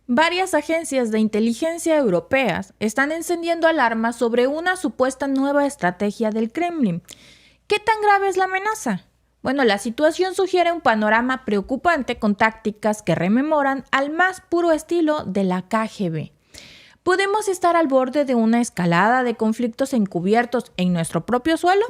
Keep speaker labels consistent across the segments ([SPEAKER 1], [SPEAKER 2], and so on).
[SPEAKER 1] Varias agencias de inteligencia europeas están encendiendo alarmas sobre una supuesta nueva estrategia del Kremlin. ¿Qué tan grave es la amenaza? Bueno, la situación sugiere un panorama preocupante con tácticas que rememoran al más puro estilo de la KGB. ¿Podemos estar al borde de una escalada de conflictos encubiertos en nuestro propio suelo?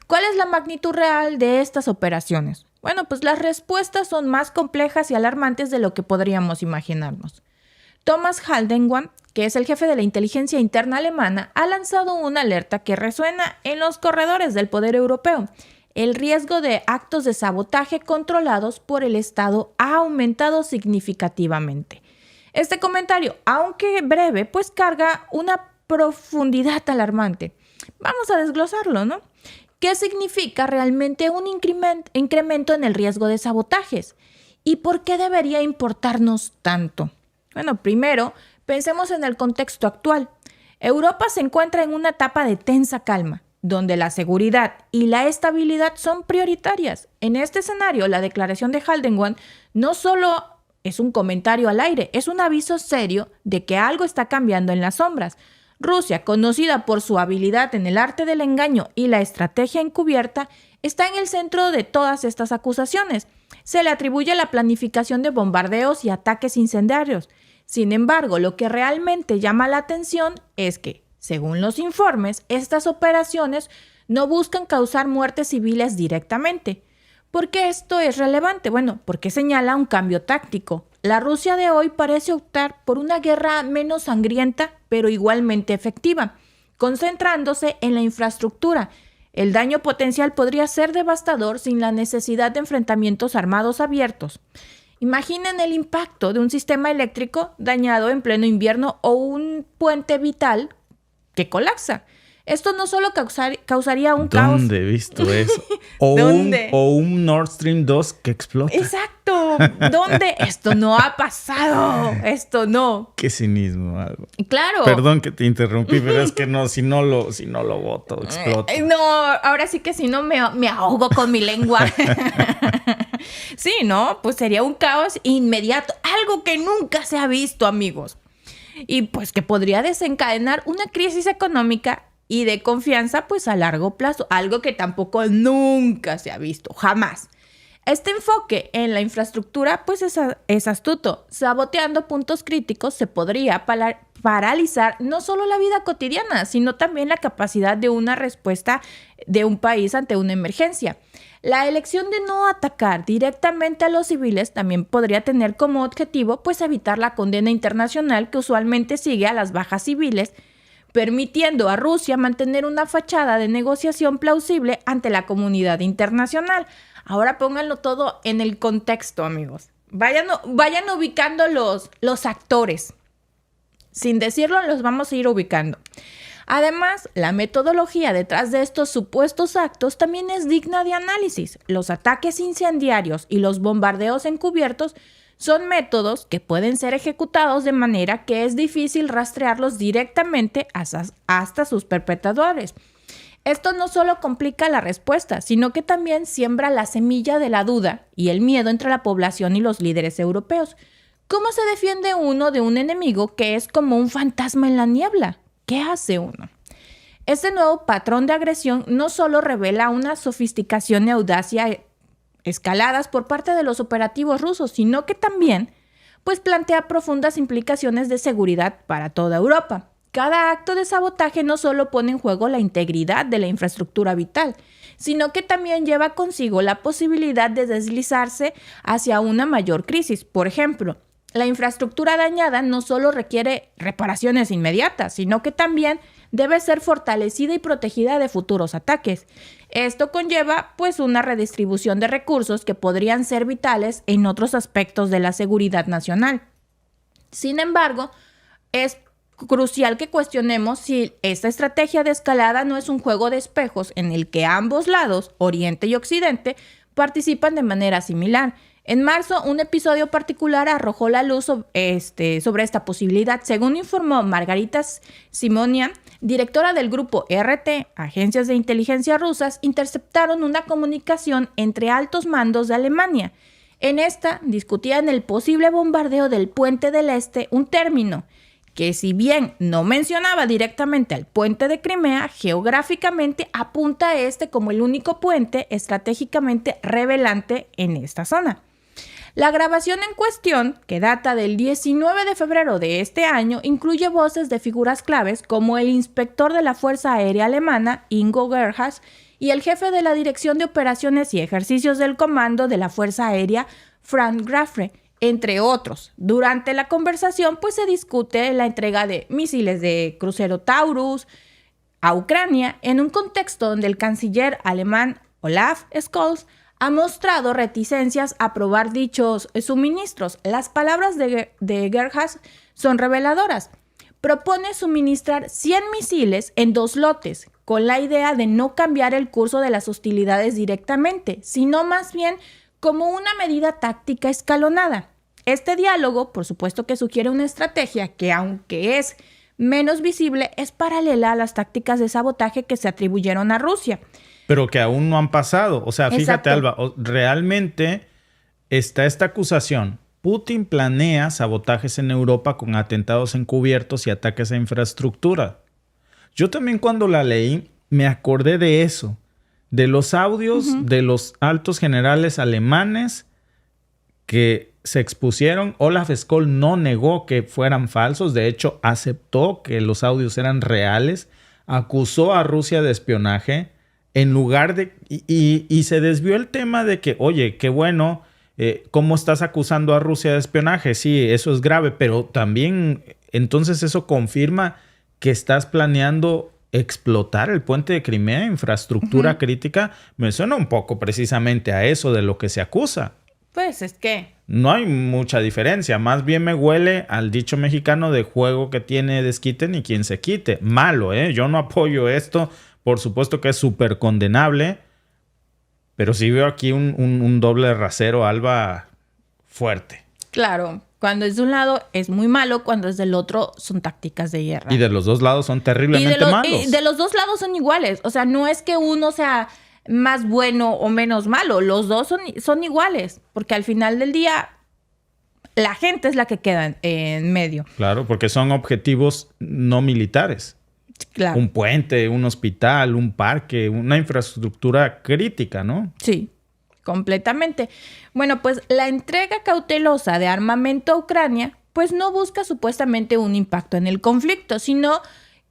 [SPEAKER 1] ¿Cuál es la magnitud real de estas operaciones? Bueno, pues las respuestas son más complejas y alarmantes de lo que podríamos imaginarnos. Thomas Haldenwang, que es el jefe de la inteligencia interna alemana, ha lanzado una alerta que resuena en los corredores del poder europeo. El riesgo de actos de sabotaje controlados por el Estado ha aumentado significativamente. Este comentario, aunque breve, pues carga una profundidad alarmante. Vamos a desglosarlo, ¿no? ¿Qué significa realmente un incremento en el riesgo de sabotajes? ¿Y por qué debería importarnos tanto? Bueno, primero, pensemos en el contexto actual. Europa se encuentra en una etapa de tensa calma, donde la seguridad y la estabilidad son prioritarias. En este escenario, la declaración de Haldenwang no solo es un comentario al aire, es un aviso serio de que algo está cambiando en las sombras. Rusia, conocida por su habilidad en el arte del engaño y la estrategia encubierta, está en el centro de todas estas acusaciones. Se le atribuye la planificación de bombardeos y ataques incendiarios. Sin embargo, lo que realmente llama la atención es que, según los informes, estas operaciones no buscan causar muertes civiles directamente. ¿Por qué esto es relevante? Bueno, porque señala un cambio táctico. La Rusia de hoy parece optar por una guerra menos sangrienta, pero igualmente efectiva, concentrándose en la infraestructura. El daño potencial podría ser devastador sin la necesidad de enfrentamientos armados abiertos. Imaginen el impacto de un sistema eléctrico dañado en pleno invierno o un puente vital que colapsa. Esto no solo causaría un caos.
[SPEAKER 2] ¿Dónde he visto eso?
[SPEAKER 1] ¿Dónde?
[SPEAKER 2] O un Nord Stream 2 que explota.
[SPEAKER 1] Exacto. ¿Dónde? Esto no ha pasado. Esto no.
[SPEAKER 2] Qué cinismo, algo.
[SPEAKER 1] Claro.
[SPEAKER 2] Perdón que te interrumpí, pero es que no, si no lo boto, explota.
[SPEAKER 1] No, ahora sí que si no me ahogo con mi lengua. Sí, ¿no? Pues sería un caos inmediato. Algo que nunca se ha visto, amigos. Y pues que podría desencadenar una crisis económica y de confianza pues a largo plazo, algo que tampoco nunca se ha visto, jamás. Este enfoque en la infraestructura pues es astuto. Saboteando puntos críticos se podría paralizar no solo la vida cotidiana, sino también la capacidad de una respuesta de un país ante una emergencia. La elección de no atacar directamente a los civiles también podría tener como objetivo pues evitar la condena internacional que usualmente sigue a las bajas civiles, permitiendo a Rusia mantener una fachada de negociación plausible ante la comunidad internacional. Ahora pónganlo todo en el contexto, amigos. Vayan ubicando los actores. Sin decirlo, los vamos a ir ubicando. Además, la metodología detrás de estos supuestos actos también es digna de análisis. Los ataques incendiarios y los bombardeos encubiertos son métodos que pueden ser ejecutados de manera que es difícil rastrearlos directamente hasta sus perpetradores. Esto no solo complica la respuesta, sino que también siembra la semilla de la duda y el miedo entre la población y los líderes europeos. ¿Cómo se defiende uno de un enemigo que es como un fantasma en la niebla? ¿Qué hace uno? Este nuevo patrón de agresión no solo revela una sofisticación y audacia escaladas por parte de los operativos rusos, sino que también pues plantea profundas implicaciones de seguridad para toda Europa. Cada acto de sabotaje no solo pone en juego la integridad de la infraestructura vital, sino que también lleva consigo la posibilidad de deslizarse hacia una mayor crisis. Por ejemplo, la infraestructura dañada no solo requiere reparaciones inmediatas, sino que también debe ser fortalecida y protegida de futuros ataques. Esto conlleva, pues, una redistribución de recursos que podrían ser vitales en otros aspectos de la seguridad nacional. Sin embargo, es crucial que cuestionemos si esta estrategia de escalada no es un juego de espejos en el que ambos lados, Oriente y Occidente, participan de manera similar. En marzo, un episodio particular arrojó la luz sobre esta posibilidad. Según informó Margarita Simonian, directora del grupo RT, agencias de inteligencia rusas interceptaron una comunicación entre altos mandos de Alemania. En esta discutían el posible bombardeo del Puente del Este, un término que si bien no mencionaba directamente al puente de Crimea, geográficamente apunta a este como el único puente estratégicamente relevante en esta zona. La grabación en cuestión, que data del 19 de febrero de este año, incluye voces de figuras claves como el inspector de la Fuerza Aérea Alemana, Ingo Gerhard, y el jefe de la Dirección de Operaciones y Ejercicios del Comando de la Fuerza Aérea, Frank Grafre, entre otros. Durante la conversación, pues se discute la entrega de misiles de crucero Taurus a Ucrania en un contexto donde el canciller alemán Olaf Scholz ha mostrado reticencias a aprobar dichos suministros. Las palabras de Gerhard son reveladoras. Propone suministrar 100 misiles en 2 lotes, con la idea de no cambiar el curso de las hostilidades directamente, sino más bien como una medida táctica escalonada. Este diálogo, por supuesto que sugiere una estrategia que, aunque es menos visible, es paralela a las tácticas de sabotaje que se atribuyeron a Rusia.
[SPEAKER 2] Pero que aún no han pasado. O sea, fíjate, Alba, realmente está esta acusación. Putin planea sabotajes en Europa con atentados encubiertos y ataques a infraestructura. Yo también cuando la leí me acordé de eso. De los audios de los altos generales alemanes que se expusieron. Olaf Scholz no negó que fueran falsos. De hecho, aceptó que los audios eran reales. Acusó a Rusia de espionaje. En lugar de... Y se desvió el tema de que, oye, qué bueno, ¿cómo estás acusando a Rusia de espionaje? Sí, eso es grave, pero también entonces eso confirma que estás planeando explotar el puente de Crimea, infraestructura crítica. Me suena un poco precisamente a eso de lo que se acusa.
[SPEAKER 1] Pues es que...
[SPEAKER 2] No hay mucha diferencia. Más bien me huele al dicho mexicano de juego que tiene desquite ni quien se quite. Malo, ¿eh? Yo no apoyo esto. Por supuesto que es súper condenable. Pero sí veo aquí un doble rasero, Alba, fuerte.
[SPEAKER 1] Claro. Cuando es de un lado es muy malo, cuando es del otro son tácticas de guerra.
[SPEAKER 2] Y de los dos lados son terriblemente malos.
[SPEAKER 1] Y de los dos lados son iguales. O sea, no es que uno sea más bueno o menos malo. Los dos son iguales. Porque al final del día, la gente es la que queda en medio.
[SPEAKER 2] Claro, porque son objetivos no militares.
[SPEAKER 1] Claro.
[SPEAKER 2] Un puente, un hospital, un parque, una infraestructura crítica, ¿no?
[SPEAKER 1] Sí. Completamente. Bueno, pues la entrega cautelosa de armamento a Ucrania, pues no busca supuestamente un impacto en el conflicto, sino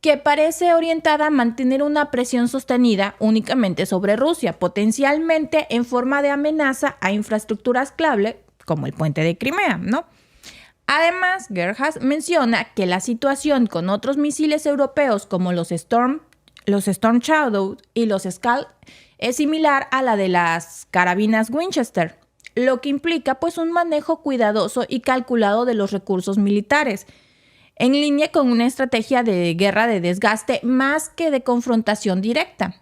[SPEAKER 1] que parece orientada a mantener una presión sostenida únicamente sobre Rusia, potencialmente en forma de amenaza a infraestructuras clave, como el puente de Crimea, ¿no? Además, Gerhard menciona que la situación con otros misiles europeos como los Storm Shadow y los Scalp es similar a la de las carabinas Winchester, lo que implica pues un manejo cuidadoso y calculado de los recursos militares, en línea con una estrategia de guerra de desgaste más que de confrontación directa.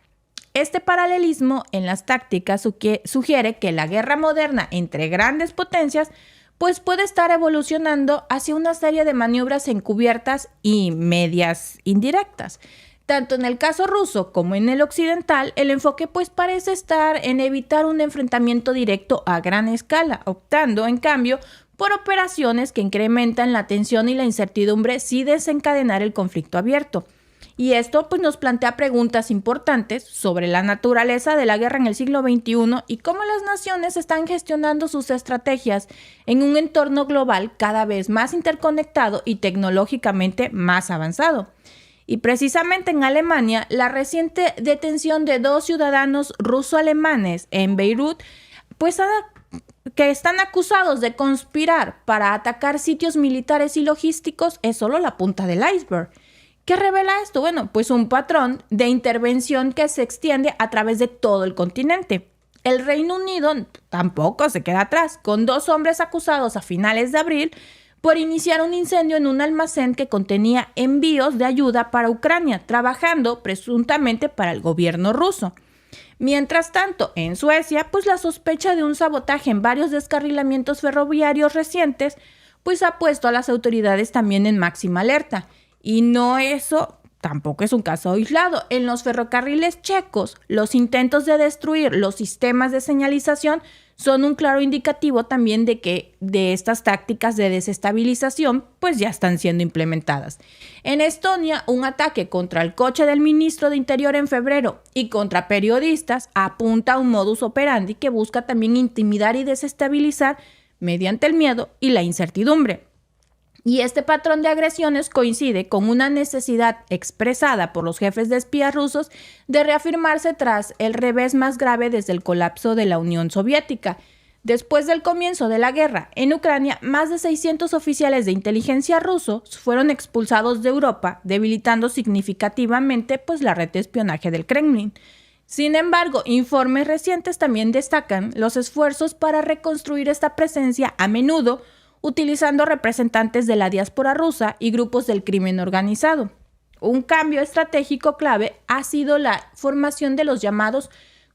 [SPEAKER 1] Este paralelismo en las tácticas sugiere que la guerra moderna entre grandes potencias pues puede estar evolucionando hacia una serie de maniobras encubiertas y medias indirectas. Tanto en el caso ruso como en el occidental, el enfoque pues parece estar en evitar un enfrentamiento directo a gran escala, optando en cambio por operaciones que incrementan la tensión y la incertidumbre sin desencadenar el conflicto abierto. Y esto pues nos plantea preguntas importantes sobre la naturaleza de la guerra en el siglo XXI y cómo las naciones están gestionando sus estrategias en un entorno global cada vez más interconectado y tecnológicamente más avanzado. Y precisamente en Alemania, la reciente detención de 2 ciudadanos ruso-alemanes en Beirut, pues que están acusados de conspirar para atacar sitios militares y logísticos, es solo la punta del iceberg. ¿Qué revela esto? Bueno, pues un patrón de intervención que se extiende a través de todo el continente. El Reino Unido tampoco se queda atrás, con 2 hombres acusados a finales de abril por iniciar un incendio en un almacén que contenía envíos de ayuda para Ucrania, trabajando presuntamente para el gobierno ruso. Mientras tanto, en Suecia, pues la sospecha de un sabotaje en varios descarrilamientos ferroviarios recientes, pues ha puesto a las autoridades también en máxima alerta. Y no eso tampoco es un caso aislado. En los ferrocarriles checos, los intentos de destruir los sistemas de señalización son un claro indicativo también de que de estas tácticas de desestabilización pues ya están siendo implementadas. En Estonia, un ataque contra el coche del ministro de Interior en febrero y contra periodistas apunta a un modus operandi que busca también intimidar y desestabilizar mediante el miedo y la incertidumbre. Y este patrón de agresiones coincide con una necesidad expresada por los jefes de espías rusos de reafirmarse tras el revés más grave desde el colapso de la Unión Soviética. Después del comienzo de la guerra en Ucrania, más de 600 oficiales de inteligencia rusos fueron expulsados de Europa, debilitando significativamente pues, la red de espionaje del Kremlin. Sin embargo, informes recientes también destacan los esfuerzos para reconstruir esta presencia, a menudo utilizando representantes de la diáspora rusa y grupos del crimen organizado. Un cambio estratégico clave ha sido la formación de los llamados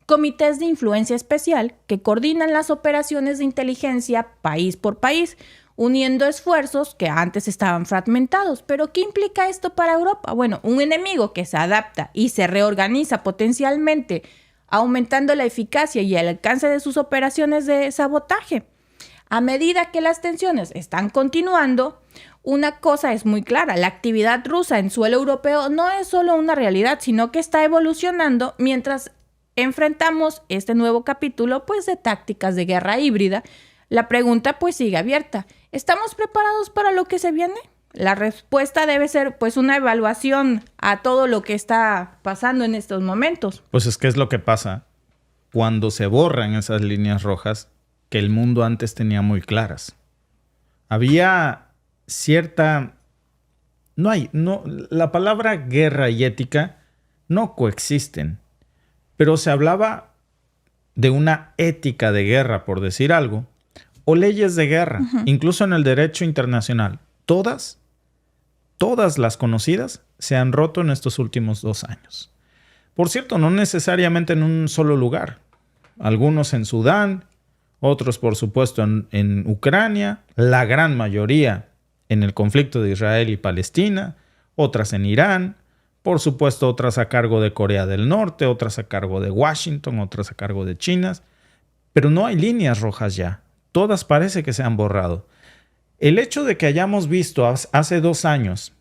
[SPEAKER 1] comités de influencia especial, que coordinan las operaciones de inteligencia país por país, uniendo esfuerzos que antes estaban fragmentados. ¿Pero qué implica esto para Europa? Bueno, un enemigo que se adapta y se reorganiza potencialmente, aumentando la eficacia y el alcance de sus operaciones de sabotaje. A medida que las tensiones están continuando, una cosa es muy clara: la actividad rusa en suelo europeo no es solo una realidad, sino que está evolucionando mientras enfrentamos este nuevo capítulo pues, de tácticas de guerra híbrida. La pregunta pues sigue abierta. ¿Estamos preparados para lo que se viene? La respuesta debe ser pues una evaluación a todo lo que está pasando en estos momentos.
[SPEAKER 2] Pues es que es lo que pasa cuando se borran esas líneas rojas que el mundo antes tenía muy claras. Había cierta... la palabra guerra y ética no coexisten, pero se hablaba de una ética de guerra, por decir algo, o leyes de guerra, incluso en el derecho internacional. Todas las conocidas se han roto en estos últimos 2 años. Por cierto, no necesariamente en un solo lugar. Algunos en Sudán, otros, por supuesto, en Ucrania, la gran mayoría en el conflicto de Israel y Palestina, otras en Irán, por supuesto, otras a cargo de Corea del Norte, otras a cargo de Washington, otras a cargo de China. Pero no hay líneas rojas ya. Todas parece que se han borrado. El hecho de que hayamos visto hace 2 años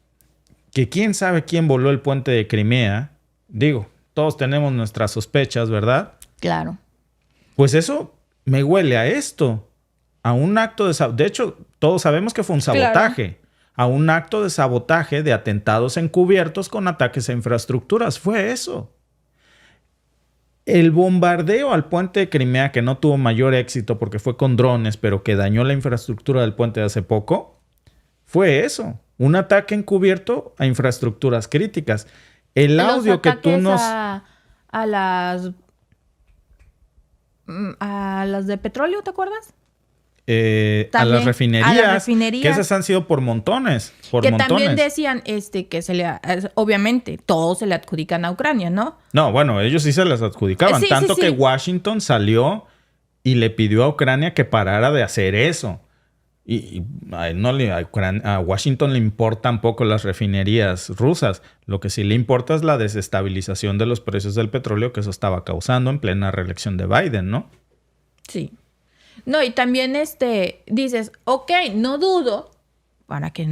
[SPEAKER 2] que quién sabe quién voló el puente de Crimea, digo, todos tenemos nuestras sospechas, ¿verdad?
[SPEAKER 1] Claro.
[SPEAKER 2] Pues eso me huele a esto, a un acto de sabotaje. De hecho, todos sabemos que fue un sabotaje. Claro. A un acto de sabotaje de atentados encubiertos con ataques a infraestructuras. Fue eso. El bombardeo al puente de Crimea, que no tuvo mayor éxito porque fue con drones, pero que dañó la infraestructura del puente de hace poco, fue eso. Un ataque encubierto a infraestructuras críticas. El audio que tú nos...
[SPEAKER 1] A las de petróleo, ¿te acuerdas?
[SPEAKER 2] A las refinerías, que esas han sido por montones.
[SPEAKER 1] También decían que obviamente todos se le adjudican a Ucrania, ¿no?
[SPEAKER 2] No, bueno, ellos sí se las adjudicaban. Tanto que Washington salió y le pidió a Ucrania que parara de hacer eso. Y a Washington le importan poco las refinerías rusas. Lo que sí le importa es la desestabilización de los precios del petróleo que eso estaba causando en plena reelección de Biden, ¿no?
[SPEAKER 1] Sí. No, y también dices, ok, no dudo, para que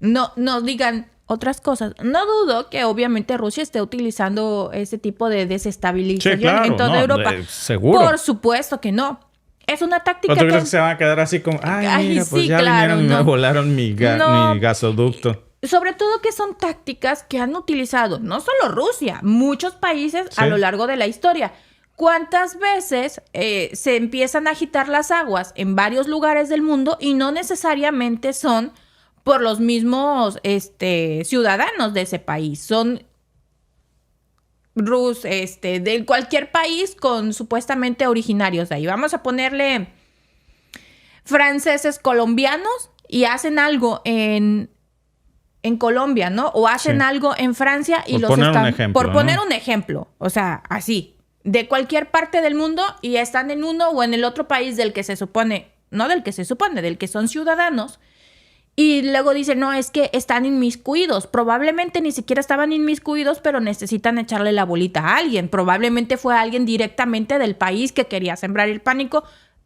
[SPEAKER 1] no digan otras cosas, no dudo que obviamente Rusia esté utilizando ese tipo de desestabilización en toda Europa.
[SPEAKER 2] Seguro.
[SPEAKER 1] Por supuesto que no. Es una táctica
[SPEAKER 2] ¿Tú crees que se van a quedar así como, mira, pues ya vinieron y me volaron mi gasoducto?
[SPEAKER 1] Sobre todo que son tácticas que han utilizado no solo Rusia, muchos países a lo largo de la historia. ¿Cuántas veces se empiezan a agitar las aguas en varios lugares del mundo y no necesariamente son por los mismos ciudadanos de ese país? Son de cualquier país con supuestamente originarios de ahí. Vamos a ponerle franceses colombianos y hacen algo en Colombia, ¿no? O hacen algo en Francia y por poner un ejemplo, o sea, así. De cualquier parte del mundo y están en uno o en el otro país del que se supone, no del que se supone, del que son ciudadanos, Y luego dicen, no, es que están inmiscuidos. Probablemente ni siquiera estaban inmiscuidos, pero necesitan echarle la bolita a alguien. Probablemente fue alguien directamente del país que quería sembrar el pánico,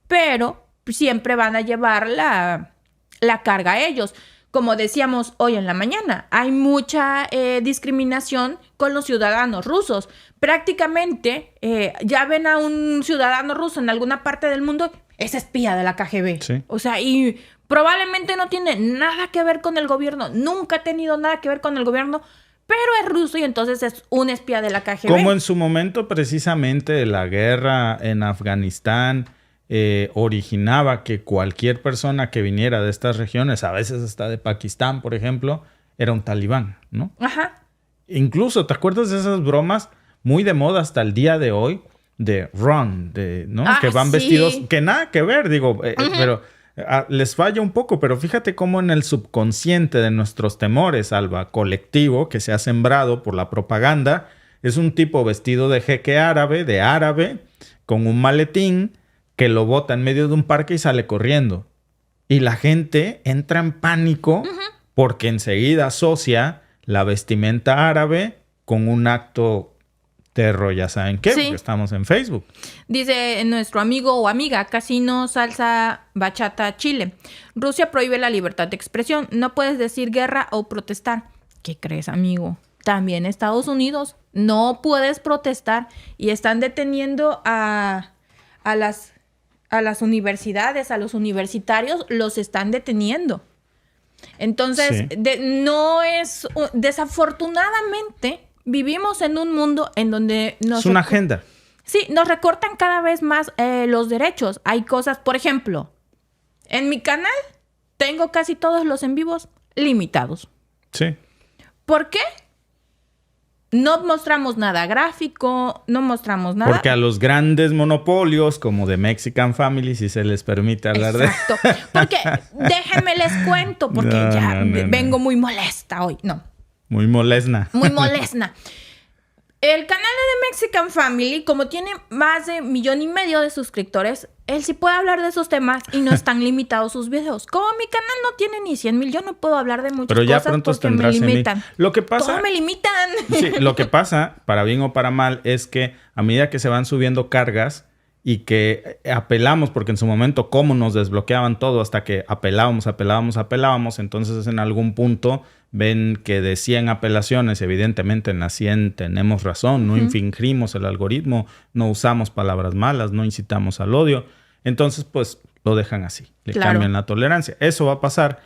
[SPEAKER 1] pero siempre van a llevar la carga a ellos. Como decíamos hoy en la mañana, hay mucha discriminación con los ciudadanos rusos. Prácticamente ya ven a un ciudadano ruso en alguna parte del mundo, es espía de la KGB.
[SPEAKER 2] Sí.
[SPEAKER 1] O sea, y probablemente no tiene nada que ver con el gobierno, nunca ha tenido nada que ver con el gobierno, pero es ruso y entonces es un espía de la KGB.
[SPEAKER 2] Como en su momento precisamente la guerra en Afganistán originaba que cualquier persona que viniera de estas regiones, a veces hasta de Pakistán, por ejemplo, era un talibán, ¿no?
[SPEAKER 1] Ajá.
[SPEAKER 2] Incluso, ¿te acuerdas de esas bromas muy de moda hasta el día de hoy? De run, ¿no? Que van vestidos, que nada que ver, digo, pero les falla un poco, pero fíjate cómo en el subconsciente de nuestros temores, Alba, colectivo, que se ha sembrado por la propaganda, es un tipo vestido de jeque árabe, con un maletín, que lo bota en medio de un parque y sale corriendo. Y la gente entra en pánico porque enseguida asocia la vestimenta árabe con un acto terror, ya saben qué, porque estamos en Facebook.
[SPEAKER 1] Dice nuestro amigo o amiga, Casino Salsa Bachata Chile. Rusia prohíbe la libertad de expresión. No puedes decir guerra o protestar. ¿Qué crees, amigo? También Estados Unidos. No puedes protestar. Y están deteniendo a las universidades, a los universitarios, los están deteniendo. Entonces, no es... Desafortunadamente, vivimos en un mundo en donde...
[SPEAKER 2] Es una agenda.
[SPEAKER 1] Sí, nos recortan cada vez más los derechos. Hay cosas, por ejemplo, en mi canal tengo casi todos los en vivos limitados.
[SPEAKER 2] Sí.
[SPEAKER 1] ¿Por qué? No mostramos nada gráfico, no mostramos nada.
[SPEAKER 2] Porque a los grandes monopolios, como de Mexican Family, si se les permite hablar
[SPEAKER 1] Exacto. Porque déjenme les cuento, porque vengo muy molesta hoy. No.
[SPEAKER 2] Muy molesna.
[SPEAKER 1] Muy molesna. El canal de Mexican Family, como tiene más de 1,5 millones de suscriptores, él sí puede hablar de esos temas y no están limitados sus videos. Como mi canal no tiene ni 100,000, yo no puedo hablar de muchas cosas.
[SPEAKER 2] Pero ya pronto tendrás 100,000. Lo que pasa...
[SPEAKER 1] ¿Cómo me limitan?
[SPEAKER 2] Sí, lo que pasa, para bien o para mal, es que a medida que se van subiendo cargas y que apelamos, porque en su momento cómo nos desbloqueaban todo hasta que apelábamos, entonces en algún punto ven que de 100 apelaciones, evidentemente en las 100 tenemos razón, no infringimos el algoritmo, no usamos palabras malas, no incitamos al odio. Entonces, pues, lo dejan así, le cambian la tolerancia. Eso va a pasar,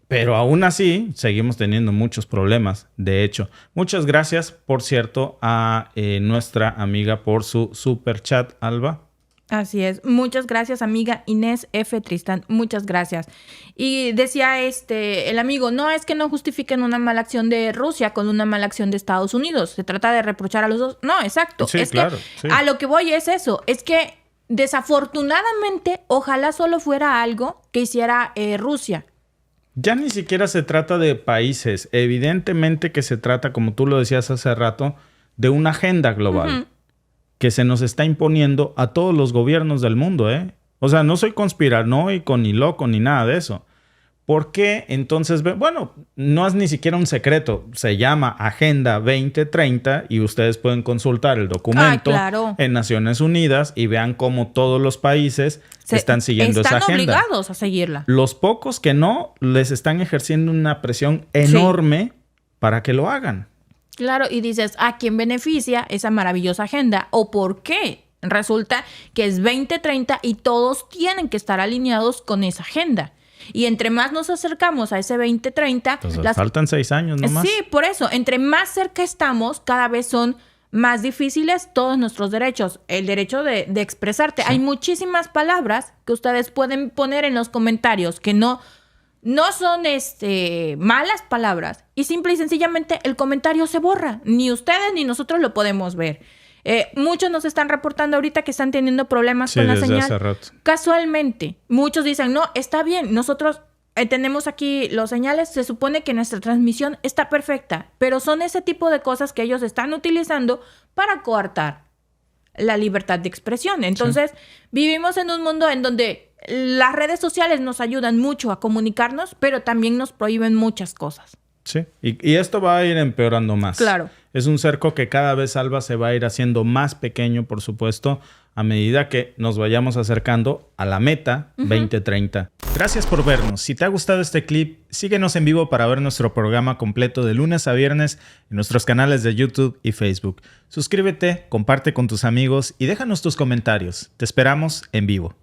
[SPEAKER 2] pero aún así seguimos teniendo muchos problemas. De hecho, muchas gracias, por cierto, a nuestra amiga por su super chat, Alba.
[SPEAKER 1] Así es. Muchas gracias, amiga Inés F. Tristán. Muchas gracias. Y decía el amigo, no es que no justifiquen una mala acción de Rusia con una mala acción de Estados Unidos. Se trata de reprochar a los dos. No, exacto.
[SPEAKER 2] Sí,
[SPEAKER 1] es
[SPEAKER 2] claro.
[SPEAKER 1] Que a lo que voy es eso. Es que desafortunadamente, ojalá solo fuera algo que hiciera Rusia.
[SPEAKER 2] Ya ni siquiera se trata de países. Evidentemente que se trata, como tú lo decías hace rato, de una agenda global. Que se nos está imponiendo a todos los gobiernos del mundo, ¿eh? O sea, no soy conspiranoico, ni loco, ni nada de eso. ¿Por qué entonces? Bueno, no es ni siquiera un secreto. Se llama Agenda 2030 y ustedes pueden consultar el documento en Naciones Unidas y vean cómo todos los países están siguiendo esa agenda.
[SPEAKER 1] Están obligados a seguirla.
[SPEAKER 2] Los pocos que no, les están ejerciendo una presión enorme para que lo hagan.
[SPEAKER 1] Claro, y dices, ¿a quién beneficia esa maravillosa agenda? ¿O por qué? Resulta que es 2030 y todos tienen que estar alineados con esa agenda. Y entre más nos acercamos a ese 2030...
[SPEAKER 2] Entonces, faltan 6 años nomás.
[SPEAKER 1] Sí, por eso. Entre más cerca estamos, cada vez son más difíciles todos nuestros derechos. El derecho de expresarte. Sí. Hay muchísimas palabras que ustedes pueden poner en los comentarios que no son malas palabras y simple y sencillamente el comentario se borra. Ni ustedes ni nosotros lo podemos ver. Muchos nos están reportando ahorita que están teniendo problemas con la señal.
[SPEAKER 2] Hace rato.
[SPEAKER 1] Casualmente, muchos dicen, no, está bien, nosotros tenemos aquí los señales, se supone que nuestra transmisión está perfecta, pero son ese tipo de cosas que ellos están utilizando para coartar la libertad de expresión. Entonces, vivimos en un mundo en donde las redes sociales nos ayudan mucho a comunicarnos, pero también nos prohíben muchas cosas.
[SPEAKER 2] Sí, y esto va a ir empeorando más.
[SPEAKER 1] Claro.
[SPEAKER 2] Es un cerco que cada vez, Alba, se va a ir haciendo más pequeño, por supuesto, a medida que nos vayamos acercando a la meta 2030. Gracias por vernos. Si te ha gustado este clip, síguenos en vivo para ver nuestro programa completo de lunes a viernes en nuestros canales de YouTube y Facebook. Suscríbete, comparte con tus amigos y déjanos tus comentarios. Te esperamos en vivo.